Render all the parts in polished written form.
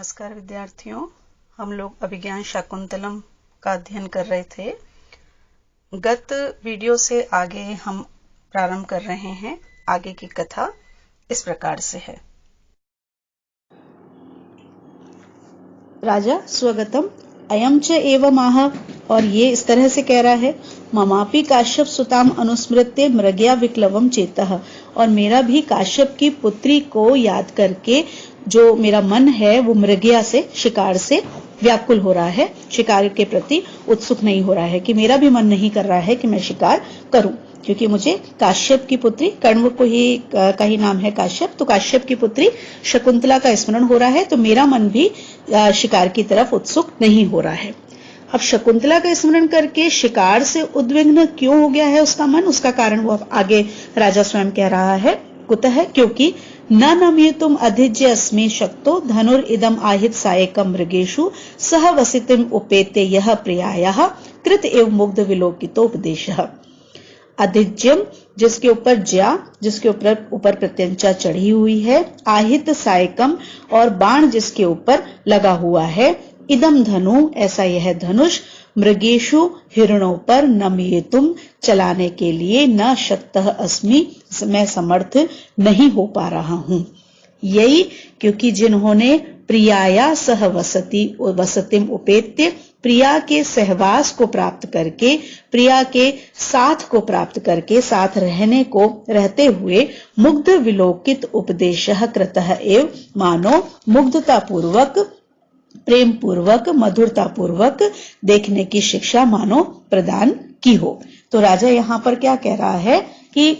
नमस्कार विद्यार्थियों, हम लोग अभिज्ञान शाकुंतलम का अध्ययन कर रहे थे। गत वीडियो से आगे हम प्रारंभ कर रहे हैं। आगे की कथा इस प्रकार से है। राजा स्वगतम अयम च एवमाह, और ये इस तरह से कह रहा है, ममापि काश्यप सुताम अनुस्मृत्य मृगया विक्लवम चेतः, और मेरा भी काश्यप की पुत्री को याद करके जो मेरा मन है वो मृगया से, शिकार से व्याकुल हो रहा है, शिकार के प्रति उत्सुक नहीं हो रहा है, कि मेरा भी मन नहीं कर रहा है कि मैं शिकार करूं, क्योंकि मुझे काश्यप की पुत्री, कण्व को ही का ही नाम है काश्यप, तो काश्यप की पुत्री शकुंतला का स्मरण हो रहा है, तो मेरा मन भी शिकार की तरफ उत्सुक नहीं हो रहा है। अब शकुंतला का स्मरण करके शिकार से उद्विग्न क्यों हो गया है उसका मन, उसका कारण वो आगे राजा स्वयं कह रहा है। कुतः, क्योंकि न नमयितुम अधिज्य अस्मि शक्तो धनुर इदम आहित सायकम मृगेषु सह वसितिम उपेते यह प्रियायाः कृत एव मुग्ध विलोकितोपदेशः। अधिज्यम जिसके ऊपर ज्या, जिसके ऊपर प्रत्यंचा चढ़ी हुई है, आहित सायकम और बाण जिसके ऊपर लगा हुआ है, इदम धनु ऐसा यह धनुष, मृगेषु हिरणों पर, नमयितुम चलाने के लिए, न शक्तः अस्मि मैं समर्थ नहीं हो पा रहा हूं। यही क्योंकि जिन्होंने प्रियाया सह वसतिम उपेत्य, प्रिया के सहवास को प्राप्त करके, प्रिया के साथ को प्राप्त करके, साथ रहते हुए मुग्ध विलोकित उपदेशः कृतः एव, मानो मुग्धता पूर्वक, प्रेम पूर्वक, मधुरता पूर्वक देखने की शिक्षा मानो प्रदान की हो। तो राजा यहां पर क्या कह रहा है कि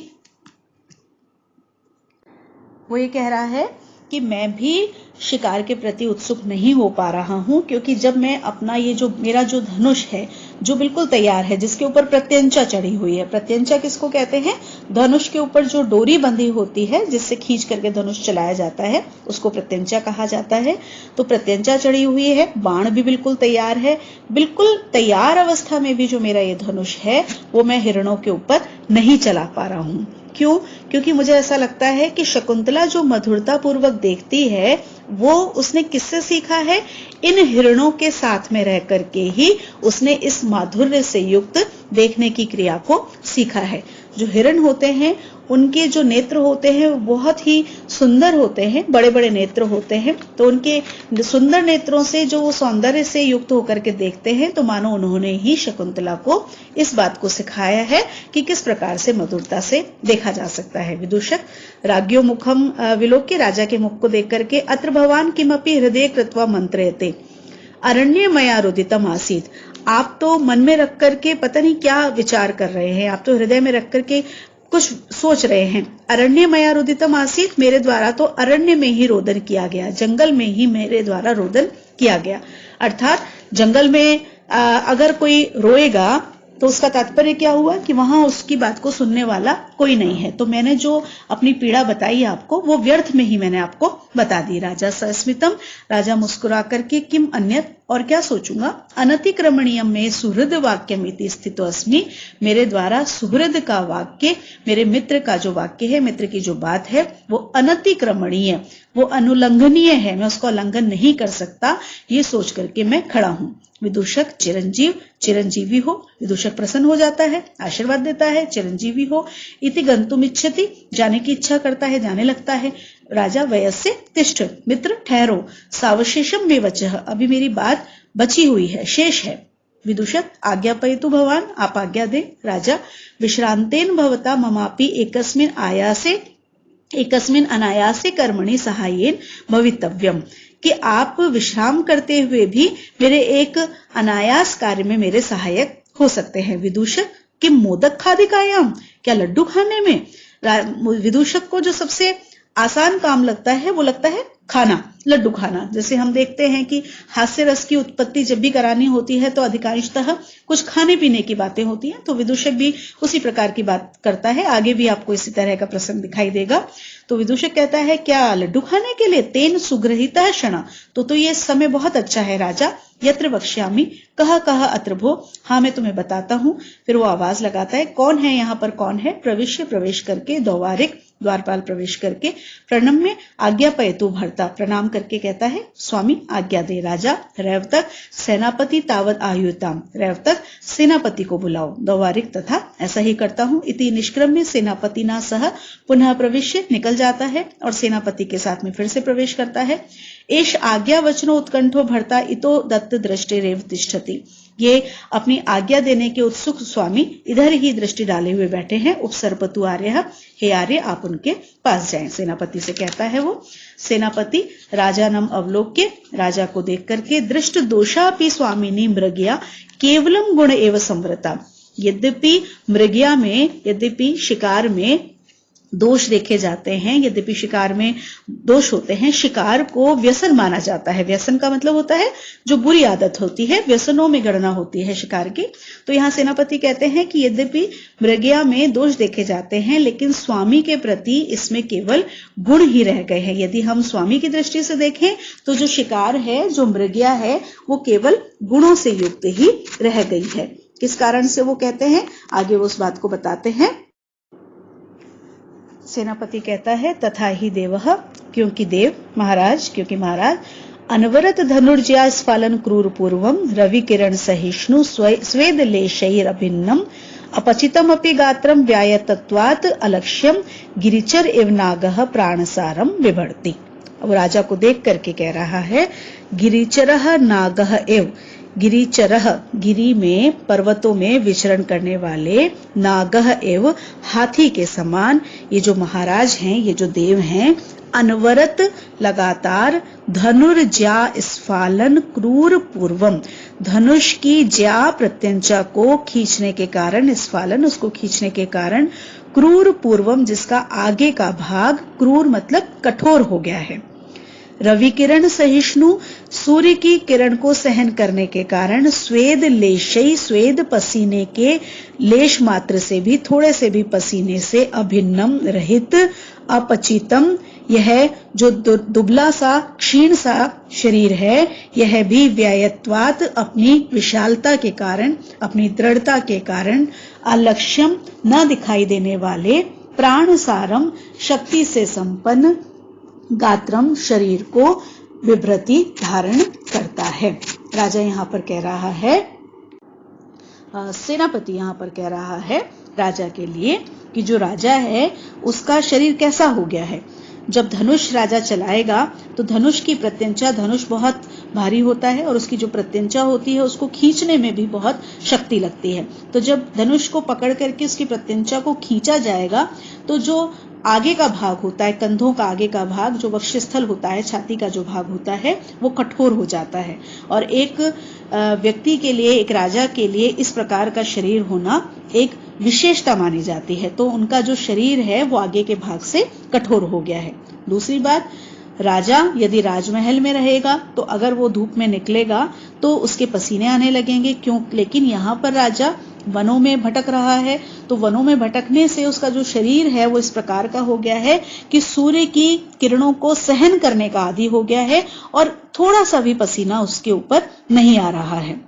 वो ये कह रहा है कि मैं भी शिकार के प्रति उत्सुक नहीं हो पा रहा हूं, क्योंकि जब मैं अपना ये जो मेरा जो धनुष है जो बिल्कुल तैयार है, जिसके ऊपर प्रत्यंचा चढ़ी हुई है, प्रत्यंचा किसको कहते हैं, धनुष के ऊपर जो डोरी बंधी होती है जिससे खींच करके धनुष चलाया जाता है उसको प्रत्यंचा कहा जाता है। तो प्रत्यंचा चढ़ी हुई है, बाण भी बिल्कुल तैयार है, बिल्कुल तैयार अवस्था में भी जो मेरा ये धनुष है वो मैं हिरणों के ऊपर नहीं चला पा रहा हूं। क्यों? क्योंकि मुझे ऐसा लगता है कि शकुंतला जो मधुरता पूर्वक देखती है वो उसने किससे सीखा है, इन हिरणों के साथ में रह करके ही उसने इस माधुर्य से युक्त देखने की क्रिया को सीखा है। जो हिरण होते हैं उनके जो नेत्र होते हैं वो बहुत ही सुंदर होते हैं, बड़े बड़े नेत्र होते हैं, तो उनके सुंदर नेत्रों से जो वो सौंदर्य से युक्त होकर के देखते हैं, तो मानो उन्होंने ही शकुंतला को इस बात को सिखाया है कि किस प्रकार से मधुरता से देखा जा सकता है। विदूषक राज्ञो मुखम विलोक्य, राजा के मुख को देख करके, अत्र भवान किमपि हृदय कृत्वा मंत्रयते अरण्य मया रुदितम आसीत, आप तो मन में रख करके पता नहीं क्या विचार कर रहे हैं, आप तो हृदय में रख करके कुछ सोच रहे हैं। अरण्य मया रुदितम आसीत, मेरे द्वारा तो अरण्य में ही रोदन किया गया, जंगल में ही मेरे द्वारा रोदन किया गया। अर्थात जंगल में अगर कोई रोएगा तो उसका तात्पर्य क्या हुआ कि वहां उसकी बात को सुनने वाला कोई नहीं है, तो मैंने जो अपनी पीड़ा बताई आपको वो व्यर्थ में ही मैंने आपको बता दी। राजा सस्मितम, राजा मुस्कुरा करके, किम अन्यत, और क्या सोचूंगा, अनतिक्रमणीयम में सुहृद वाक्यमिति स्थितो अस्मि, मेरे द्वारा सुहृद का वाक्य, मेरे मित्र का जो वाक्य है, मित्र की जो बात है वो अनतिक्रमणीय, वो अनुलंघनीय है, मैं उसका उल्लंघन नहीं कर सकता, ये सोच करके मैं खड़ा हूं। विदूषक चिरंजीव, चिरंजीवी हो, विदूषक प्रसन्न हो जाता है, आशीर्वाद देता है, चिरंजीवी हो, इति गंतुम इच्छति, जाने की इच्छा करता है, जाने लगता है। राजा वयस्य तिष्ठ, मित्र ठहरो, सावशेषम में वचः, अभी मेरी बात बची हुई है, शेष है। विदूषक आज्ञापयतु भवान, आप आज्ञा दे। राजा विश्रांतेन भवता ममापि एकस्मिन अनायासे कर्मणि सहायेन भवितव्यम, कि आप विश्राम करते हुए भी मेरे एक अनायास कार्य में मेरे सहायक हो सकते हैं। विदूषक कि मोदक खादिकायाम, क्या लड्डू खाने में? विदूषक को जो सबसे आसान काम लगता है वो लगता है खाना, लड्डू खाना। जैसे हम देखते हैं कि हास्य रस की उत्पत्ति जब भी करानी होती है तो अधिकांशतः कुछ खाने पीने की बातें होती हैं, तो विदूषक भी उसी प्रकार की बात करता है। आगे भी आपको इसी तरह का प्रसंग दिखाई देगा। तो विदूषक कहता है क्या लड्डू खाने के लिए? तेन सुग्रहितः क्षण, तो ये समय बहुत अच्छा है राजा। यत्र वक्ष्यामि कह कह अत्र भो, हाँ मैं तुम्हें बताता हूं। फिर वो आवाज लगाता है, कौन है यहाँ पर, कौन है? प्रवेश करके द्वारिक द्वारपाल प्रवेश करके प्रणम्य आज्ञापयतु भर्ता, प्रणाम करके कहता है स्वामी आज्ञा दे। राजा रैवतक सेनापति तावत आयुताम, रैवतक सेनापति को बुलाओ। दौवारिक तथा ऐसा ही करता हूं। इति निष्क्रम्य सेनापति ना सह पुनः प्रविश्य, निकल जाता है और सेनापति के साथ में फिर से प्रवेश करता है। एष आज्ञा वचनो उत्कंठो भर्ता इतो दत्त दृष्टिरेव तिष्ठति, ये अपनी आज्ञा देने के उत्सुक स्वामी इधर ही दृष्टि डाले हुए बैठे हैं। उपसर्पतु आर्य, हे आर्य आप उनके पास जाएं, सेनापति से कहता है वो। सेनापति राजा नम अवलोक्य, राजा को देख करके, दृष्ट दोषापि स्वामिनी मृगया केवलम गुण एव संवृता, यद्यपि मृगया में, यद्यपि शिकार में दोष देखे जाते हैं, यद्यपि शिकार में दोष होते हैं, शिकार को व्यसन माना जाता है। व्यसन का मतलब होता है जो बुरी आदत होती है, व्यसनों में गणना होती है शिकार की। तो यहाँ सेनापति कहते हैं कि यद्यपि मृगया में दोष देखे जाते हैं, लेकिन स्वामी के प्रति इसमें केवल गुण ही रह गए हैं। यदि हम स्वामी की दृष्टि से देखें तो जो शिकार है, जो मृगया है, वो केवल गुणों से युक्त ही रह गई है। किस कारण से वो कहते हैं, आगे वो उस बात को बताते हैं। सेनापति कहता है तथा ही देवः, क्योंकि देव महाराज, क्योंकि महाराज अनवरत धनुर्जया स्फालन क्रूर पूर्वम रवि किरण सहिष्णु स्वेद लेशैर अभिन्नम अपचितम अपि गात्रम व्यायतत्वात् अलक्ष्यम गिरिचर एव नागः प्राणसारम विभर्ति। अब राजा को देख करके कह रहा है गिरिचरः नागः एव, गिरिचरः गिरी में, पर्वतों में विचरण करने वाले, नागः एव हाथी के समान ये जो महाराज हैं, ये जो देव हैं, अनवरत लगातार धनुर्ज्या स्फालन क्रूर पूर्वम, धनुष की ज्या प्रत्यंचा को खींचने के कारण, स्फालन उसको खींचने के कारण, क्रूर पूर्वम जिसका आगे का भाग, क्रूर मतलब कठोर हो गया है। रवि किरण सहिष्णु सूर्य की किरण को सहन करने के कारण, स्वेद लेशई स्वेद पसीने के लेश मात्र से भी, थोड़े से भी पसीने से, अभिन्नम रहित, अपचितम यह जो दुबला सा क्षीण सा शरीर है, यह भी व्यायत्वात अपनी विशालता के कारण, अपनी दृढ़ता के कारण, अलक्ष्यम न दिखाई देने वाले, प्राण सारम शक्ति से संपन्न, गात्रम शरीर को विभ्रति धारण करता है। राजा यहाँ पर कह रहा है, सेनापति यहाँ पर कह रहा है राजा के लिए कि जो राजा है उसका शरीर कैसा हो गया है। जब धनुष राजा चलाएगा तो धनुष की प्रत्यंचा, धनुष बहुत भारी होता है और उसकी जो प्रत्यंचा होती है उसको खींचने में भी बहुत शक्ति लगती है। तो जब धनुष को पकड़ करके उसकी प्रत्यंचा को खींचा जाएगा तो जो आगे का भाग होता है, कंधों का आगे का भाग, जो वक्षस्थल होता है, छाती का जो भाग होता है, वो कठोर हो जाता है। और एक व्यक्ति के लिए, एक राजा के लिए इस प्रकार का शरीर होना एक विशेषता मानी जाती है। तो उनका जो शरीर है वो आगे के भाग से कठोर हो गया है। दूसरी बात, राजा यदि राजमहल में रहेगा तो अगर वो धूप में निकलेगा तो उसके पसीने आने लगेंगे, क्यों? लेकिन यहाँ पर राजा वनों में भटक रहा है, तो वनों में भटकने से उसका जो शरीर है वो इस प्रकार का हो गया है कि सूर्य की किरणों को सहन करने का आदी हो गया है और थोड़ा सा भी पसीना उसके ऊपर नहीं आ रहा है।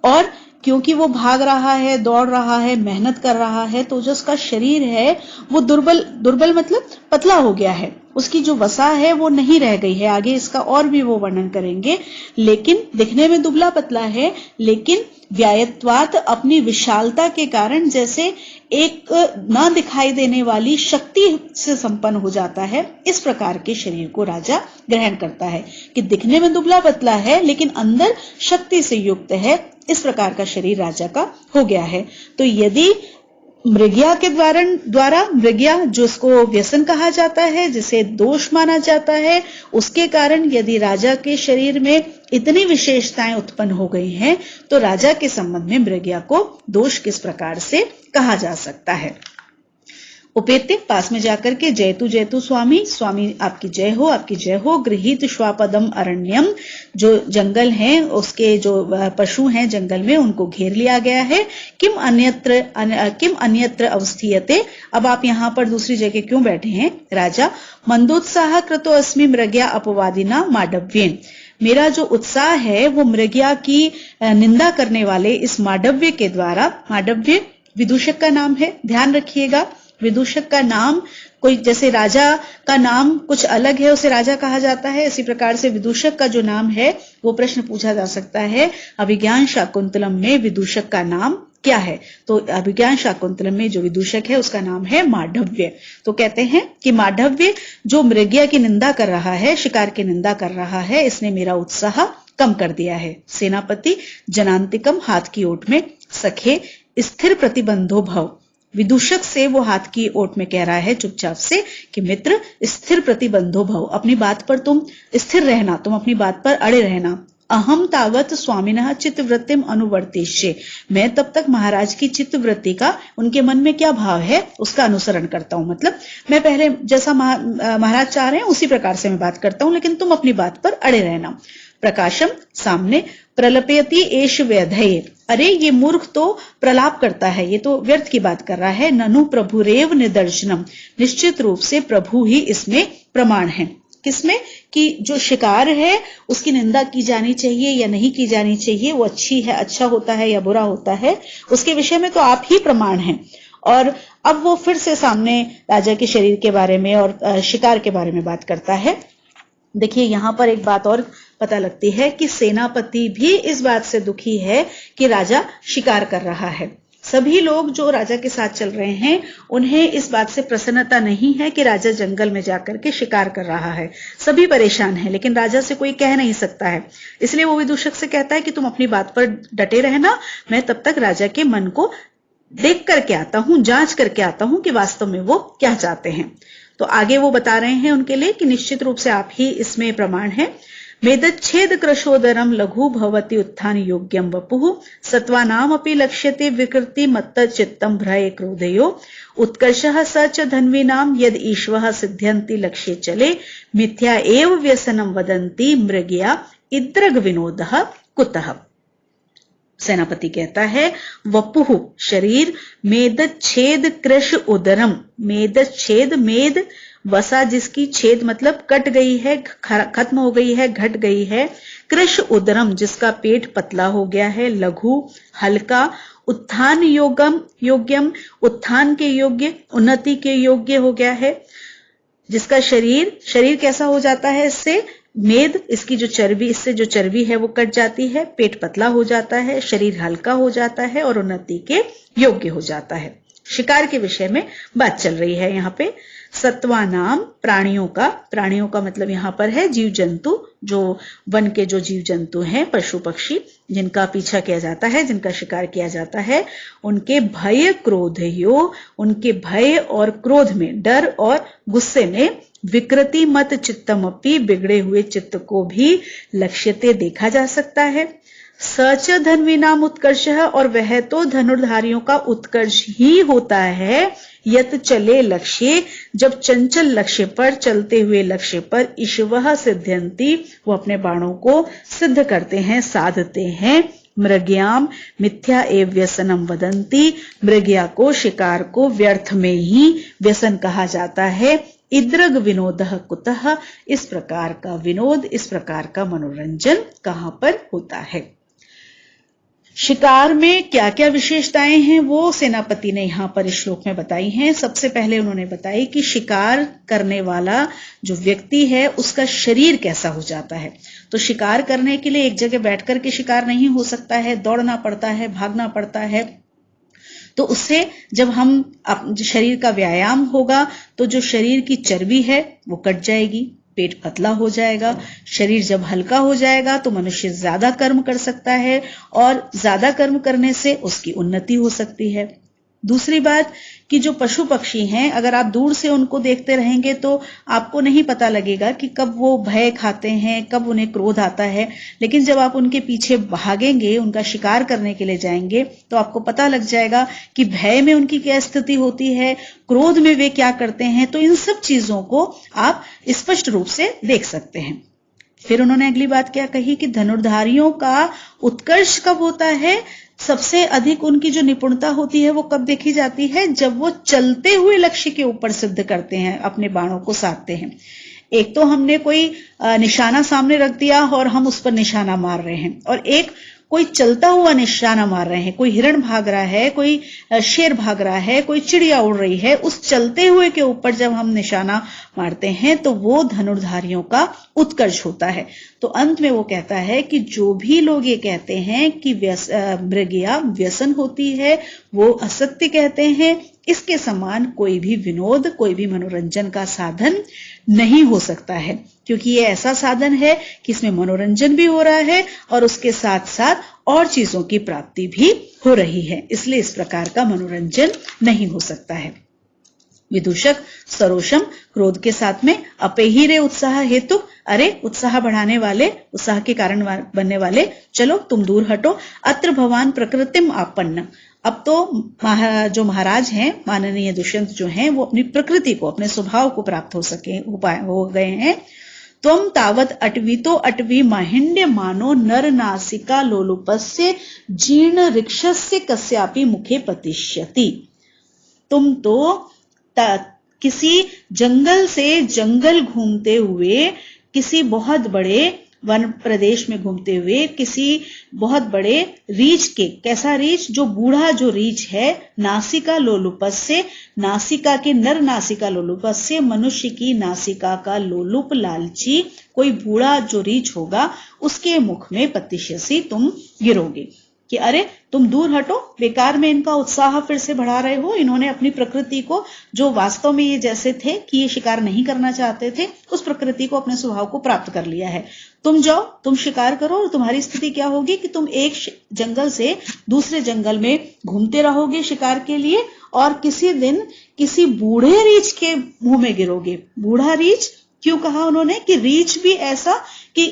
और क्योंकि वो भाग रहा है, दौड़ रहा है, मेहनत कर रहा है, तो जो उसका शरीर है वो दुर्बल मतलब पतला हो गया है, उसकी जो वसा है वो नहीं रह गई है। आगे इसका और भी वो वर्णन करेंगे। लेकिन दिखने में दुबला पतला है, लेकिन व्यायत्वात अपनी विशालता के कारण जैसे एक न दिखाई देने वाली शक्ति से संपन्न हो जाता है, इस प्रकार के शरीर को राजा ग्रहण करता है कि दिखने में दुबला पतला है लेकिन अंदर शक्ति से युक्त है। इस प्रकार का शरीर राजा का हो गया है। तो यदि मृगया के द्वारा मृगया जो इसको व्यसन कहा जाता है, जिसे दोष माना जाता है, उसके कारण यदि राजा के शरीर में इतनी विशेषताएं उत्पन्न हो गई हैं तो राजा के संबंध में मृगया को दोष किस प्रकार से कहा जा सकता है। उपेत्य पास में जाकर के जयतु स्वामी, स्वामी आपकी जय हो, आपकी जय हो। गृहीत श्वापदम अरण्यम, जो जंगल हैं उसके जो पशु हैं जंगल में उनको घेर लिया गया है। किम अन्यत्र अवस्थीयते, अब आप यहाँ पर दूसरी जगह क्यों बैठे हैं? राजा मंदोत्साह कृतो अस्मि मृगया अपवादिना माडव्येन, मेरा जो उत्साह है वो मृगया की निंदा करने वाले इस माडव्य के द्वारा, माडव्य विदूषक का नाम है, ध्यान रखिएगा, विदूषक का नाम कोई जैसे राजा का नाम कुछ अलग है, उसे राजा कहा जाता है, इसी प्रकार से विदूषक का जो नाम है वो प्रश्न पूछा जा सकता है, अभिज्ञान शाकुंतलम में विदूषक का नाम क्या है? तो अभिज्ञान शाकुंतलम में जो विदूषक है उसका नाम है मांडव्य। तो कहते हैं कि मांडव्य जो मृगया की निंदा कर रहा है, शिकार की निंदा कर रहा है, इसने मेरा उत्साह कम कर दिया है। सेनापति जनांतिकम, हाथ की ओट में, सखे स्थिर प्रतिबंधो भव। विदूषक से वो हाथ की ओट में कह रहा है चुपचाप से कि मित्र स्थिर प्रतिबंधो भव, अपनी बात पर तुम स्थिर रहना, तुम अपनी बात पर अड़े रहना। अहम तावत स्वामिनः चित्तवृत्तिम अनुवर्तिष्ये, मैं तब तक महाराज की चित्तवृत्ति का, उनके मन में क्या भाव है उसका अनुसरण करता हूं। मतलब मैं पहले जैसा महाराज चाह रहे हैं उसी प्रकार से मैं बात करता हूं, लेकिन तुम अपनी बात पर अड़े रहना। प्रकाशम, सामने, प्रलपयति एष व्यधये, अरे ये मूर्ख तो प्रलाप करता है, ये तो व्यर्थ की बात कर रहा है। ननु प्रभुरेव निदर्शनम, निश्चित रूप से प्रभु ही इसमें प्रमाण है। किसमें? कि जो शिकार है उसकी निंदा की जानी चाहिए या नहीं की जानी चाहिए, वो अच्छी है, अच्छा होता है या बुरा होता है, उसके विषय में तो आप ही प्रमाण हैं। और अब वो फिर से सामने राजा के शरीर के बारे में और शिकार के बारे में बात करता है। देखिए यहां पर एक बात और पता लगती है कि सेनापति भी इस बात से दुखी है कि राजा शिकार कर रहा है। सभी लोग जो राजा के साथ चल रहे हैं उन्हें इस बात से प्रसन्नता नहीं है कि राजा जंगल में जाकर के शिकार कर रहा है। सभी परेशान हैं, लेकिन राजा से कोई कह नहीं सकता है। इसलिए वो विदूषक से कहता है कि तुम अपनी बात पर डटे रहना, मैं तब तक राजा के मन को देख करके आता हूं, जांच करके आता हूं कि वास्तव में वो क्या चाहते हैं। तो आगे वो बता रहे हैं उनके लिए कि निश्चित रूप से आप ही इसमें प्रमाण है। मेदच्छेद कृशोदरम लघु भवति उत्थान योग्यम वपुः सत्वानाम अपि लक्ष्यते विकृति मत्त चित्तम भ्रये क्रोधयो उत्कर्षः स च धन्वीनाम यद ईश्वः सिद्ध्यन्ति लक्ष्ये चले मिथ्या एव व्यसनम वदन्ति मृगया इद्रग विनोदः कुतः। सेनापति कहता है वपुः शरीर, मेदच्छेद कृश उदरम, मेदच्छेद, मेद वसा जिसकी, छेद मतलब कट गई है, खत्म हो गई है, घट गई है। कृश उदरम जिसका पेट पतला हो गया है, लघु हल्का, उत्थान योग्यम उत्थान के योग्य, उन्नति के योग्य हो गया है। जिसका शरीर कैसा हो जाता है इससे? मेद, इसकी जो चर्बी, इससे जो चर्बी है वो कट जाती है, पेट पतला हो जाता है, शरीर हल्का हो जाता है और उन्नति के योग्य हो जाता है। शिकार के विषय में बात चल रही है यहाँ पे। सत्वानाम, प्राणियों का मतलब यहाँ पर है जीव जंतु, जो वन के जो जीव जंतु हैं, पशु पक्षी, जिनका पीछा किया जाता है, जिनका शिकार किया जाता है, उनके भय क्रोधयो, उनके भय और क्रोध में, डर और गुस्से में, विकृति मत चित्तमपि बिगड़े हुए चित्त को भी लक्ष्यते देखा जा सकता है। सच धन्वीनाम उत्कर्षः, और वह तो धनुर्धारियों का उत्कर्ष ही होता है। यत चले लक्ष्य, जब चंचल लक्ष्य पर, चलते हुए लक्ष्य पर, ईश्वः सिद्ध्यन्ति, वो अपने बाणों को सिद्ध करते हैं, साधते हैं। मृग्याम मिथ्या एव व्यसनम वदन्ति, मृग्या को, शिकार को व्यर्थ में ही व्यसन कहा जाता है। इद्रग विनोदः कुतः, इस प्रकार का विनोद, इस प्रकार का मनोरंजन कहां पर होता है। शिकार में क्या क्या विशेषताएं हैं वो सेनापति ने यहां पर इस श्लोक में बताई हैं। सबसे पहले उन्होंने बताई कि शिकार करने वाला जो व्यक्ति है उसका शरीर कैसा हो जाता है। तो शिकार करने के लिए एक जगह बैठकर के शिकार नहीं हो सकता है, दौड़ना पड़ता है, भागना पड़ता है। तो उससे जब हम शरीर का व्यायाम होगा तो जो शरीर की चर्बी है वो कट जाएगी, पेट पतला हो जाएगा। शरीर जब हल्का हो जाएगा तो मनुष्य ज्यादा कर्म कर सकता है और ज्यादा कर्म करने से उसकी उन्नति हो सकती है। दूसरी बात कि जो पशु पक्षी हैं, अगर आप दूर से उनको देखते रहेंगे तो आपको नहीं पता लगेगा कि कब वो भय खाते हैं, कब उन्हें क्रोध आता है। लेकिन जब आप उनके पीछे भागेंगे, उनका शिकार करने के लिए जाएंगे, तो आपको पता लग जाएगा कि भय में उनकी क्या स्थिति होती है, क्रोध में वे क्या करते हैं। तो इन सब चीजों को आप स्पष्ट रूप से देख सकते हैं। फिर उन्होंने अगली बात क्या कही कि धनुर्धारियों का उत्कर्ष कब होता है, सबसे अधिक उनकी जो निपुणता होती है वो कब देखी जाती है, जब वो चलते हुए लक्ष्य के ऊपर सिद्ध करते हैं, अपने बाणों को साधते हैं। एक तो हमने कोई निशाना सामने रख दिया और हम उस पर निशाना मार रहे हैं, और एक कोई चलता हुआ निशाना मार रहे हैं, कोई हिरण भाग रहा है, कोई शेर भाग रहा है, कोई चिड़िया उड़ रही है, उस चलते हुए के ऊपर जब हम निशाना मारते हैं तो वो धनुर्धारियों का उत्कर्ष होता है। तो अंत में वो कहता है कि जो भी लोग ये कहते हैं कि मृगया व्यसन होती है, वो असत्य कहते हैं। इसके समान कोई भी विनोद, कोई भी मनोरंजन का साधन नहीं हो सकता है, क्योंकि ये ऐसा साधन है कि इसमें मनोरंजन भी हो रहा है और उसके साथ साथ और चीजों की प्राप्ति भी हो रही है, इसलिए इस प्रकार का मनोरंजन नहीं हो सकता है। विदूषक सरोषम, क्रोध के साथ में, अपेहिरे उत्साह हेतु, अरे उत्साह बढ़ाने वाले, उत्साह के कारण बनने वाले, चलो तुम दूर हटो। अत्र भगवान प्रकृतिम आपन्न, अब तो जो महाराज हैं, माननीय दुष्यंत जो हैं, वो अपनी प्रकृति को, अपने स्वभाव को प्राप्त हो गए हैं। त्वम तावत अटवीतो अटवी माहिन्य मानो नर नासिका लोलुपस्य जीर्ण रिक्षस्य कस्यापि मुखे पतिष्यति। तुम तो किसी जंगल से जंगल घूमते हुए, किसी बहुत बड़े वन प्रदेश में घूमते हुए, किसी बहुत बड़े रीछ के, कैसा रीछ, जो बूढ़ा जो रीछ है, नासिका लोलुपस से, नासिका के नर नासिका लोलुपस से, मनुष्य की नासिका का लोलुप लालची कोई बूढ़ा जो रीछ होगा, उसके मुख में पतिष्यसि, तुम गिरोगे कि अरे तुम दूर हटो, बेकार में इनका उत्साह फिर से बढ़ा रहे हो। इन्होंने अपनी प्रकृति को, जो वास्तव में ये जैसे थे कि ये शिकार नहीं करना चाहते थे, उस प्रकृति को, अपने स्वभाव को प्राप्त कर लिया है। तुम जाओ, तुम शिकार करो, और तुम्हारी स्थिति क्या होगी कि तुम एक जंगल से दूसरे जंगल में घूमते रहोगे शिकार के लिए, और किसी दिन किसी बूढ़े रीछ के मुंह में गिरोगे। बूढ़ा रीछ क्यों कहा उन्होंने कि रीछ भी ऐसा कि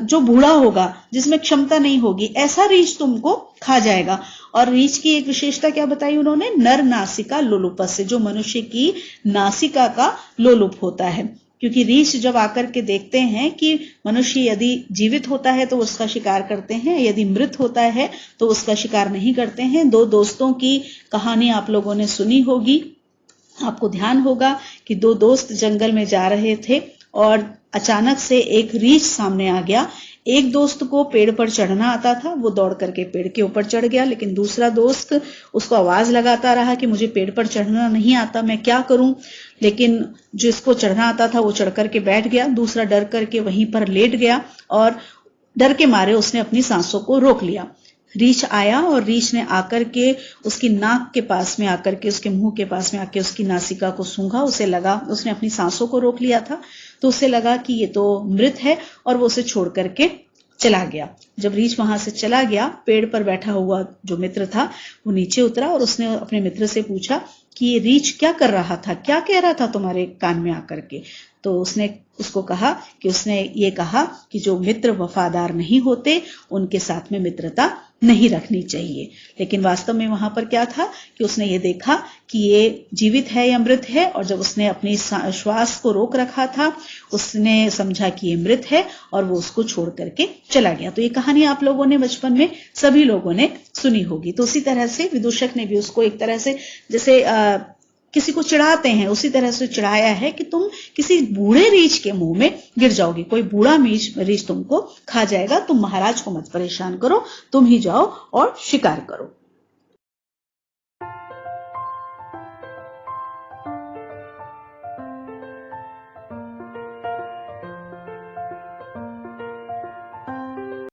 जो बूढ़ा होगा, जिसमें क्षमता नहीं होगी, ऐसा रीछ तुमको खा जाएगा। और रीछ की एक विशेषता क्या बताई उन्होंने, नर नासिका लोलुपस से, जो मनुष्य की नासिका का लोलुप होता है। क्योंकि रीछ जब आकर के देखते हैं कि मनुष्य यदि जीवित होता है तो उसका शिकार करते हैं, यदि मृत होता है तो उसका शिकार नहीं करते हैं। दो दोस्तों की कहानी आप लोगों ने सुनी होगी। आपको ध्यान होगा कि दो दोस्त जंगल में जा रहे थे और अचानक से एक रीछ सामने आ गया। एक दोस्त को पेड़ पर चढ़ना आता था, वो दौड़ करके पेड़ के ऊपर चढ़ गया, लेकिन दूसरा दोस्त उसको आवाज लगाता रहा कि मुझे पेड़ पर चढ़ना नहीं आता, मैं क्या करूं। लेकिन जिसको चढ़ना आता था वो चढ़ करके बैठ गया, दूसरा डर करके वहीं पर लेट गया और डर के मारे उसने अपनी सांसों को रोक लिया। रीछ आया और रीछ ने आकर के उसकी नाक के पास में आकर के, उसके मुंह के पास में आकर उसकी नासिका को सूंघा। उसे लगा, उसने अपनी सांसों को रोक लिया था, तो उसे लगा कि ये तो मृत है, और वो उसे छोड़ करके चला गया। जब रीछ वहां से चला गया, पेड़ पर बैठा हुआ जो मित्र था वो नीचे उतरा और उसने अपने मित्र से पूछा कि ये रीछ क्या कर रहा था, क्या कह रहा था तुम्हारे कान में आकर के। तो उसने उसको कहा कि उसने ये कहा कि जो मित्र वफादार नहीं होते उनके साथ में मित्रता नहीं रखनी चाहिए। लेकिन वास्तव में वहां पर क्या था कि उसने ये देखा कि ये जीवित है या मृत है, और जब उसने अपनी श्वास को रोक रखा था उसने समझा कि ये मृत है और वो उसको छोड़ करके चला गया। तो ये कहानी आप लोगों ने बचपन में सभी लोगों ने सुनी होगी। तो उसी तरह से विदूषक ने भी उसको एक तरह से, जैसे किसी को चिढ़ाते हैं, उसी तरह से चिढ़ाया है कि तुम किसी बूढ़े रीछ के मुंह में गिर जाओगे, कोई बूढ़ा रीछ तुमको खा जाएगा, तुम महाराज को मत परेशान करो, तुम ही जाओ और शिकार करो।